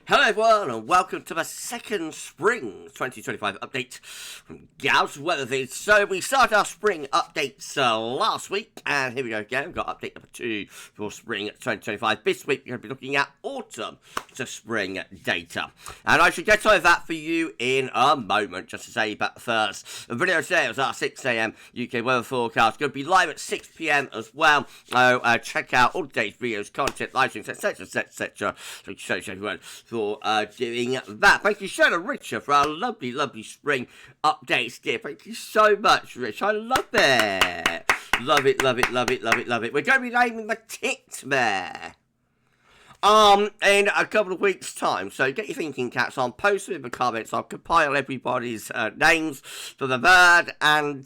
Hello everyone and welcome to the second spring 2025 update from GavsWeatherVids. So we started our spring updates last week and here we go again. We've got update number 2 for spring 2025. This week we're going to be looking at autumn to spring data. And I should get over that for you in a moment. Just to say but first, the video today was our 6 AM UK weather forecast. Going to be live at 6 PM as well. So check out all today's videos, content, live streams, etc. etc. So show everyone for doing that. Thank you so much, Richard, for our lovely spring updates here. Thank you so much, Rich. I love it. Love it. We're going to be naming the tit there. In a couple of weeks' time. So get your thinking caps on, post them in the comments. I'll compile everybody's names for the bird, and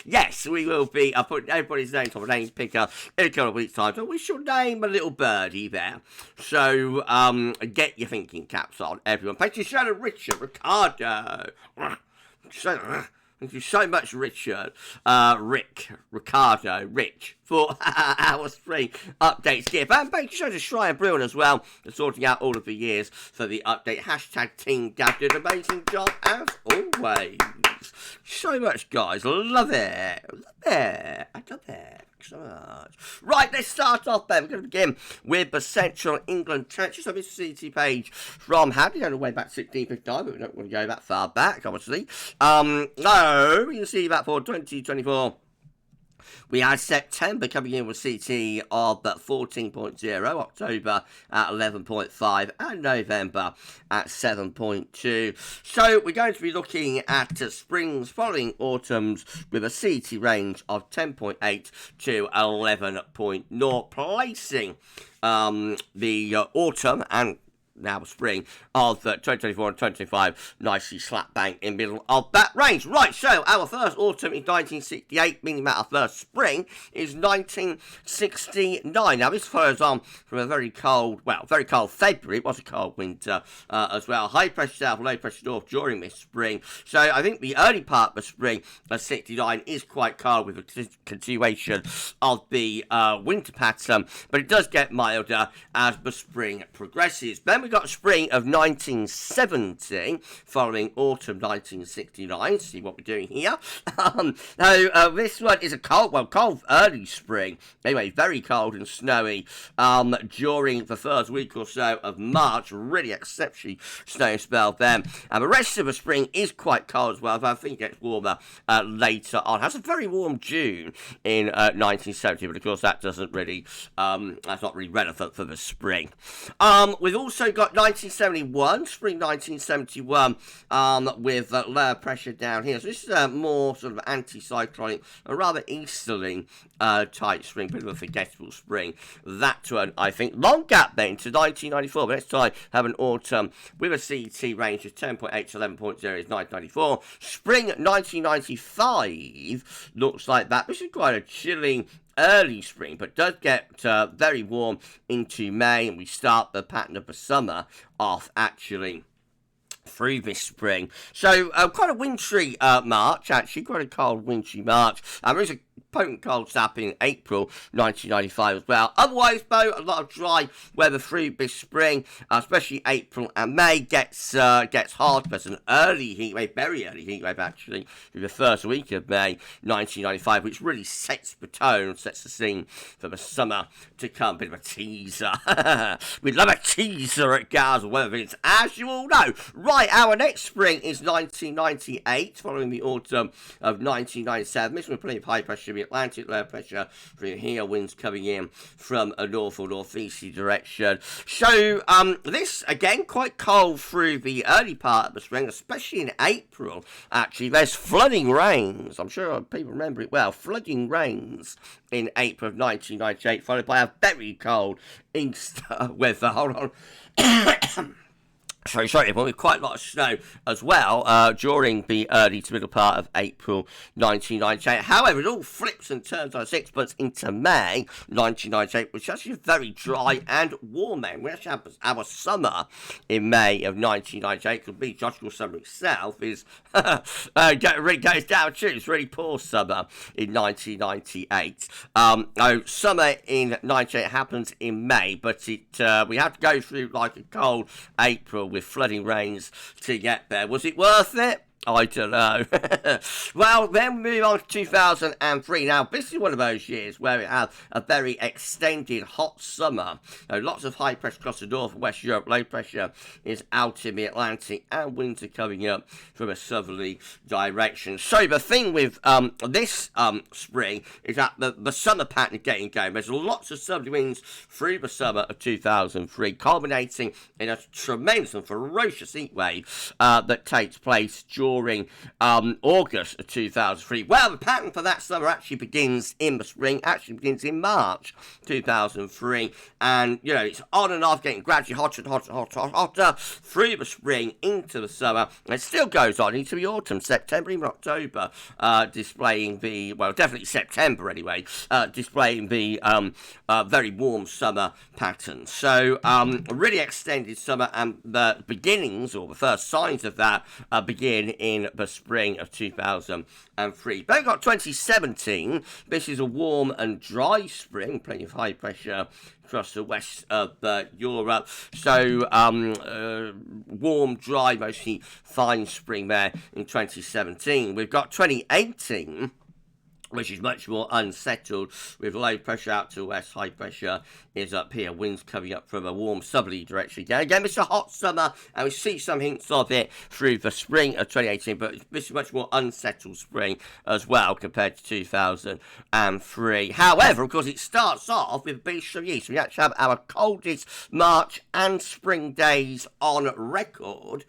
yes, we will be. I'll put everybody's names on the name picker in a couple of weeks' time. So we shall name a little birdie there. So get your thinking caps on, everyone. Thank you, Shadow, Richard, Ricardo. Thank you so much, Richard, Ricardo, Rich, for our spring updates here. And thank you so much to Shrine Bruin as well for sorting out all of the years for the update. Hashtag Team Gav did an amazing job as always. So much, guys. Love it. I love it. So much. Right, let's start off then. We're going to begin with the Central England Trenches. So this CET page from Hadley, going all the way back to 1659, but we don't want to go that far back, obviously. No, you can see that for 2024. We had September coming in with CT of 14.0, October at 11.5, and November at 7.2. So we're going to be looking at springs following autumns with a CT range of 10.8 to 11.0, placing the autumn and now spring of 2024 and 2025 nicely slap bang in the middle of that range. Right, so our first autumn is 1968, meaning that our first spring is 1969. Now this follows on from a very cold February. It was a cold winter as well. High pressure south, low pressure north during this spring. So I think the early part of the spring of 69 is quite cold with a continuation of the winter pattern, but it does get milder as the spring progresses. Then we got spring of 1970, following autumn 1969. See what we're doing here. Now, this one is a cold early spring. Anyway, very cold and snowy during the first week or so of March. Really exceptionally snowy spell then. And the rest of the spring is quite cold as well, but I think it gets warmer later on. It has a very warm June in 1970, but of course that doesn't really, that's not really relevant for the spring. We've also got 1971, spring 1971, with lower pressure down here. So this is a more sort of anti-cyclonic, a rather easterly type spring, bit of a forgettable spring. That one, I think. Long gap then to 1994, but next time have an autumn with a CET range of 10.8 to 11.0 is 1994. Spring 1995 looks like that. This is quite a chilling early spring, but does get very warm into May, and we start the pattern of the summer off actually through this spring. So quite a wintry March, actually, quite a cold wintry March. There is a potent cold snap in April 1995 as well. Otherwise, though, a lot of dry weather through this spring, especially April and May gets hard. There's an early heat wave, very early heat wave actually, in the first week of May 1995, which really sets the tone, sets the scene for the summer to come. Bit of a teaser. We love a teaser at GavsWeatherVids, as you all know. Right, our next spring is 1998, following the autumn of 1997. This was plenty of high pressure in the Atlantic, low pressure from here, winds coming in from a north or northeasterly direction. So this again quite cold through the early part of the spring, especially in April. Actually, there's flooding rains. I'm sure people remember it well. Flooding rains in April of 1998, followed by a very cold Easter weather. Hold on. sorry, everyone, with quite a lot of snow as well during the early to middle part of April 1998. However, it all flips and turns on 6 months into May 1998, which is actually very dry and warm then. We actually have our summer in May of 1998, because the geological summer itself is really goes down too. It's really poor summer in 1998. Summer in 98 happens in May, but we have to go through like a cold April with flooding rains to get there. Was it worth it? I don't know. Well, then we move on to 2003. Now, this is one of those years where we have a very extended hot summer. Lots of high pressure across the north and west Europe. Low pressure is out in the Atlantic, and winds are coming up from a southerly direction. So the thing with this spring is that the summer pattern is getting going. There's lots of southerly winds through the summer of 2003, culminating in a tremendous and ferocious heat wave that takes place during August of 2003. Well, the pattern for that summer actually begins in the spring, actually begins in March 2003, and it's on and off, getting gradually hotter and hotter through the spring into the summer, and it still goes on into the autumn, September, even October, displaying the, well, definitely September anyway, displaying the very warm summer pattern. So a really extended summer, and the beginnings, or the first signs of that, begin in the spring of 2003. Then we've got 2017. This is a warm and dry spring, plenty of high pressure across the west of Europe. So warm, dry, mostly fine spring there in 2017. We've got 2018, which is much more unsettled, with low pressure out to the west, high pressure is up here, winds coming up from a warm southerly direction. Again, it's a hot summer, and we see some hints of it through the spring of 2018, but this is a much more unsettled spring as well compared to 2003. However, of course, it starts off with a big show east. We actually have our coldest March and spring days on record.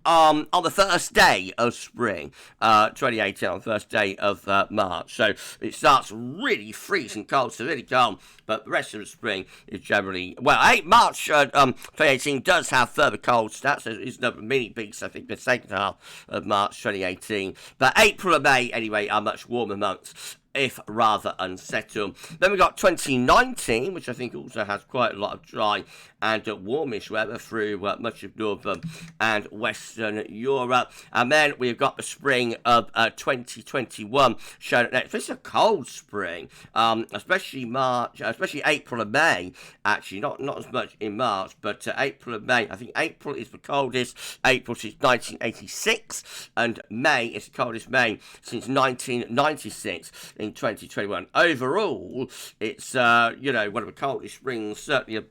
On the first day of spring, 2018, on the first day of March. So it starts really freezing cold, severely cold, but the rest of the spring is generally, well, March 2018 does have further cold stats. There's another mini beats, I think, the second half of March 2018. But April and May, anyway, are much warmer months, if rather unsettled. Then we've got 2019, which I think also has quite a lot of dry and warmish weather through much of northern and western Europe. And then we've got the spring of 2021 shown at next. This is a cold spring, especially March, especially April and May, actually, not as much in March, but April and May. I think April is the coldest April since 1986, and May is the coldest May since 1996 in 2021. Overall, it's one of the coldest springs, certainly of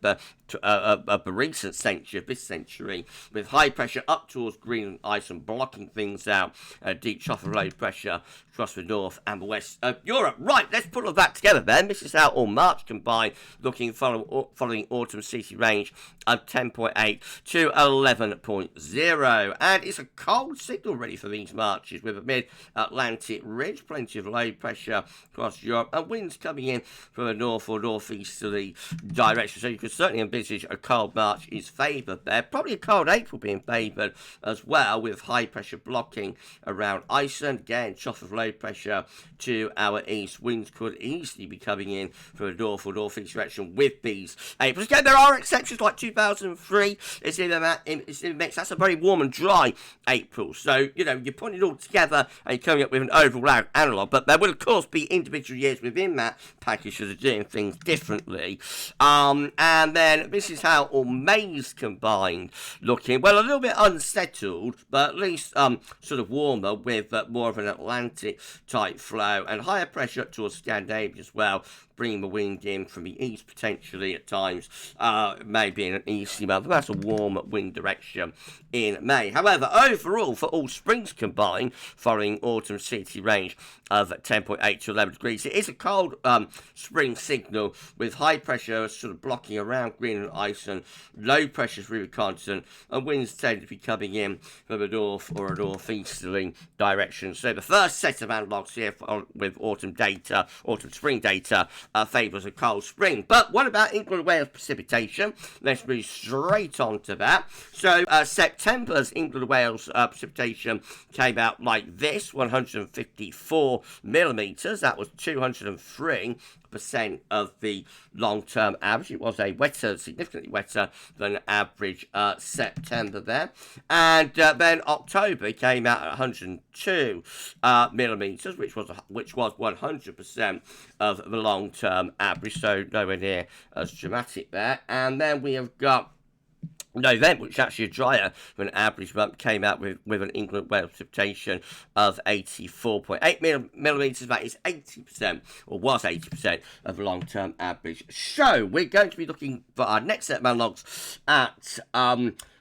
the recent century, of this century, with high pressure up towards Greenland ice and blocking things out, deep trough of low pressure across the north and the west of Europe. Right, let's put all that together then. This is how all March combined, looking following Autumn CET range of 10.8 to 11.0. And it's a cold signal ready for these Marches, with a mid-Atlantic ridge, plenty of low pressure across Europe, and winds coming in from a north or northeasterly direction. So you could certainly envisage a cold March is favoured there. Probably a cold April being favoured as well, with high pressure blocking around Iceland. Again, trough of low pressure to our east. Winds could easily be coming in from a north or northeast direction with these Aprils. Again, there are exceptions like 2003. It's in the mix. That's a very warm and dry April. So, you're putting it all together and you're coming up with an overall analogue. But there will, of course, be individual years within that package that are doing things differently. And then this is how all May's combined looking. Well, a little bit unsettled, but at least sort of warmer, with more of an Atlantic type flow and higher pressure up towards Scandinavia as well, bringing the wind in from the east potentially at times, maybe in an easterly month. That's a warm wind direction in May. However, overall, for all springs combined, following Autumn CET range of 10.8 to 11 degrees, it is a cold spring signal, with high pressure sort of blocking around Greenland ice and low pressure through the continent, and winds tend to be coming in from a north or a northeasterly direction. So the first set of analogues here with autumn spring data favours a cold spring. But what about England and Wales precipitation? Let's move straight on to that. So September's England and Wales precipitation came out like this: 154 millimetres. That was 203% of the long-term average. It was a wetter, significantly wetter than average September there. And then October came out at 102 millimetres, which was 100% of the long-term average, so nowhere near as dramatic there. And then we have got November, which is actually a drier than average month, came out with an England-Wales precipitation of 84.8 millimetres. That is 80%, or was 80% of the long-term average. So we're going to be looking for our next set of analogues at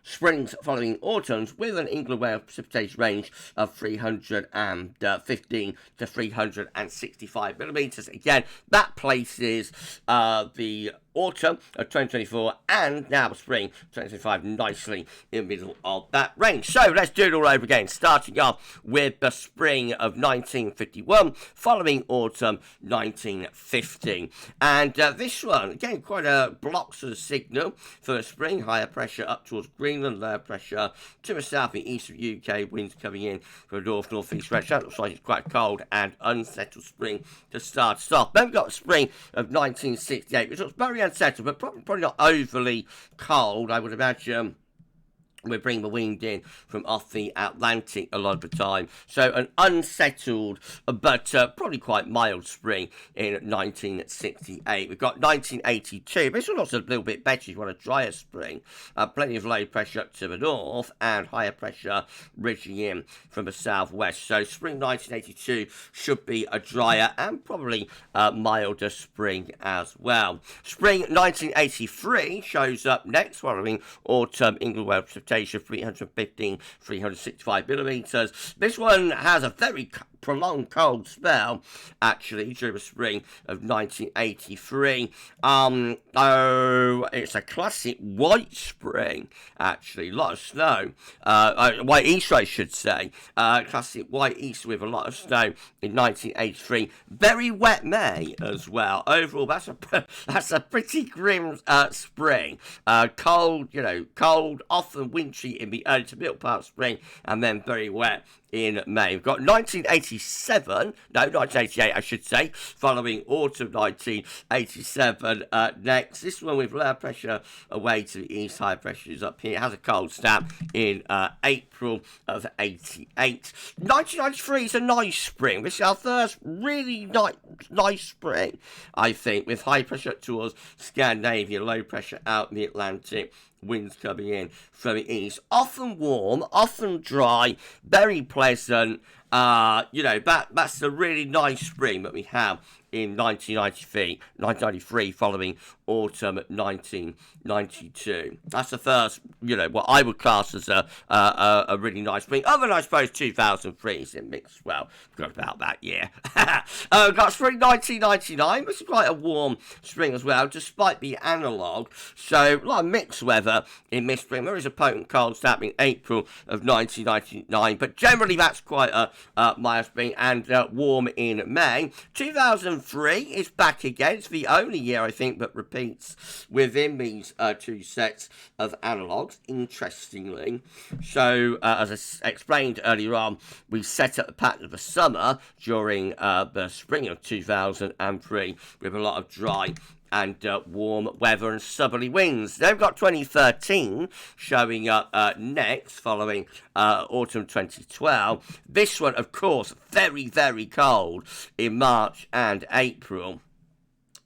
springs following autumns with an England-Wales precipitation range of 315 to 365 millimetres. Again, that places the autumn of 2024 and now spring 2025 nicely in the middle of that range. So let's do it all over again, starting off with the spring of 1951 following autumn 1950. And this one, again, quite a blocks of signal for the spring. Higher pressure up towards Greenland, lower pressure to the south and east of UK, winds coming in from the north-northeast direction. That looks like it's quite cold and unsettled spring to start us off. Then we've got the spring of 1968, which looks very unsettled, but probably not overly cold. I would imagine we bring the wind in from off the Atlantic a lot of the time. So an unsettled but probably quite mild spring in 1968. We've got 1982. This one looks a little bit better if you want a drier spring. Plenty of low pressure up to the north and higher pressure ridging in from the southwest. So spring 1982 should be a drier and probably milder spring as well. Spring 1983 shows up next following autumn England-Wales precipitation 315, 365 millimetres. This one has a very prolonged cold spell, actually, during the spring of 1983. It's a classic white spring, actually. A lot of snow. White Easter, I should say. Classic white Easter with a lot of snow in 1983. Very wet May as well. Overall, that's a pretty grim spring. Cold, cold, often wintry in the early to middle part of spring, and then very wet in May. We've got 1988, I should say, following autumn 1987 next. This one with low pressure away to the east, high pressure is up here. It has a cold snap in April of 88. 1993 is a nice spring. This is our first really nice spring, I think, with high pressure towards Scandinavia, low pressure out in the Atlantic. Winds coming in from the east, often warm, often dry, very pleasant. That's a really nice spring that we have in 1993 following autumn 1992. That's the first, what I would class as a really nice spring. Other than, I suppose, 2003 is in mix. Well, forgot about that year. Got spring 1999, which is quite a warm spring as well, despite the analogue. So, a lot of mixed weather in this spring. There is a potent cold snap in April of 1999, but generally that's quite a mild spring and warm in May. 2003 is back again. It's the only year, I think, that repeats within these two sets of analogues, interestingly. So, as I explained earlier on, we set up the pattern of the summer during the spring of 2003 with a lot of dry and warm weather and southerly winds. They've got 2013 showing up next, following autumn 2012. This one, of course, very, very cold in March and April.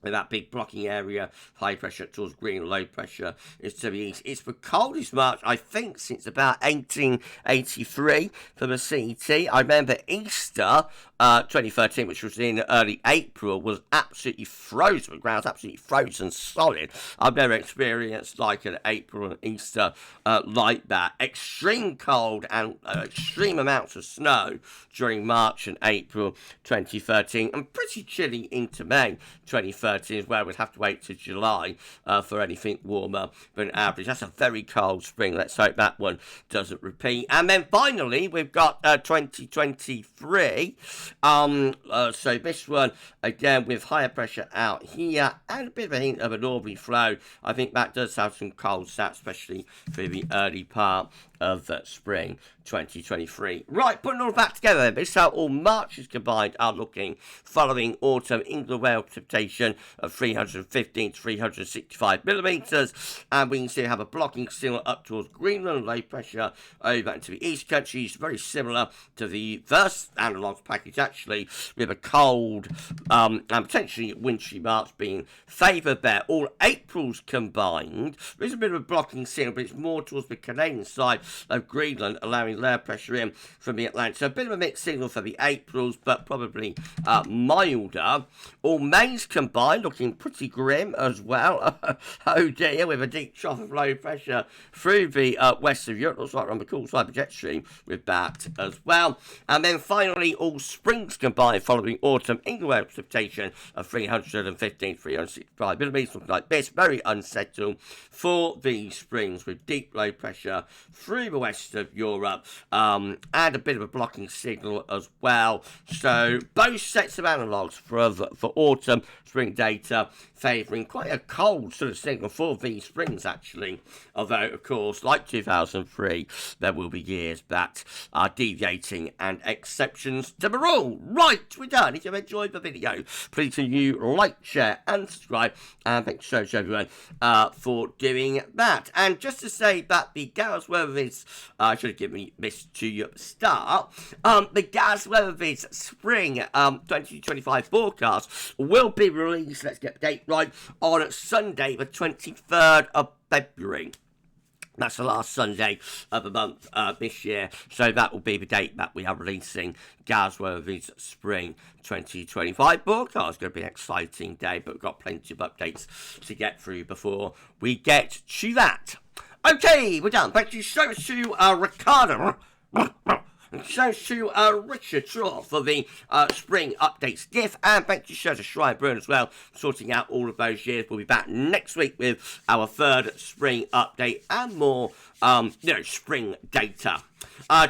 With that big blocking area, high pressure towards Green, low pressure is to the east. It's the coldest March, I think, since about 1883 for the CET. I remember Easter 2013, which was in early April, was absolutely frozen. The ground's absolutely frozen solid. I've never experienced like an April and Easter like that. Extreme cold and extreme amounts of snow during March and April 2013, and pretty chilly into May 2013. 13 as well. We'd have to wait to July for anything warmer than average. That's a very cold spring. Let's hope that one doesn't repeat. And then finally, we've got 2023. So this one, again, with higher pressure out here and a bit of a hint of a northerly flow. I think that does have some cold stats, especially for the early part of spring 2023. Right, putting all of that together, this is how all Marches combined are looking following autumn England Wales precipitation of 315 to 365 millimetres, and we can see we have a blocking signal up towards Greenland, low pressure over into the East Countries, very similar to the first analogues package actually, with a cold and potentially wintry March being favoured there. All Aprils combined, there's a bit of a blocking signal, but it's more towards the Canadian side of Greenland, allowing low pressure in from the Atlantic. So a bit of a mixed signal for the Aprils, but probably milder. All Mays combined, looking pretty grim as well. Oh dear, with a deep trough of low pressure through the west of Europe. Looks like we're on the cool side of the jet stream with that as well. And then finally, all Springs combined following autumn England precipitation of 315 to 365 millimetres. Looking like this, very unsettled for the Springs with deep low pressure through the west of Europe, and a bit of a blocking signal as well. So both sets of analogues for autumn spring data favouring quite a cold sort of signal for these springs actually, although of course like 2003 there will be years that are deviating and exceptions to the rule. Right, we're done. If you've enjoyed the video, please do you like, share and subscribe, and thanks so much everyone for doing that. And just to say that the GavsWeatherVids, I should have given this to you at the start, the GavsWeatherVids Spring 2025 forecast will be released, let's get the date right, on Sunday the 23rd of February. That's the last Sunday of the month this year, so that will be the date that we are releasing GavsWeatherVids Spring 2025 forecast. It's going to be an exciting day, but we've got plenty of updates to get through before we get to that. Okay, we're done. Thank you so much to Ricardo. So to Richard Shaw for the spring updates gift, and thank you so to Shrine Bruin as well, sorting out all of those years. We'll be back next week with our third spring update and more, spring data.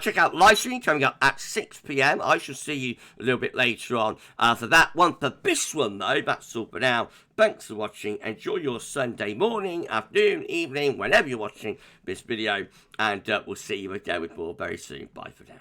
Check out live stream coming up at 6 p.m. I shall see you a little bit later on for that one. For this one, though, that's all for now. Thanks for watching. Enjoy your Sunday morning, afternoon, evening, whenever you're watching this video. And we'll see you again with more very soon. Bye for now.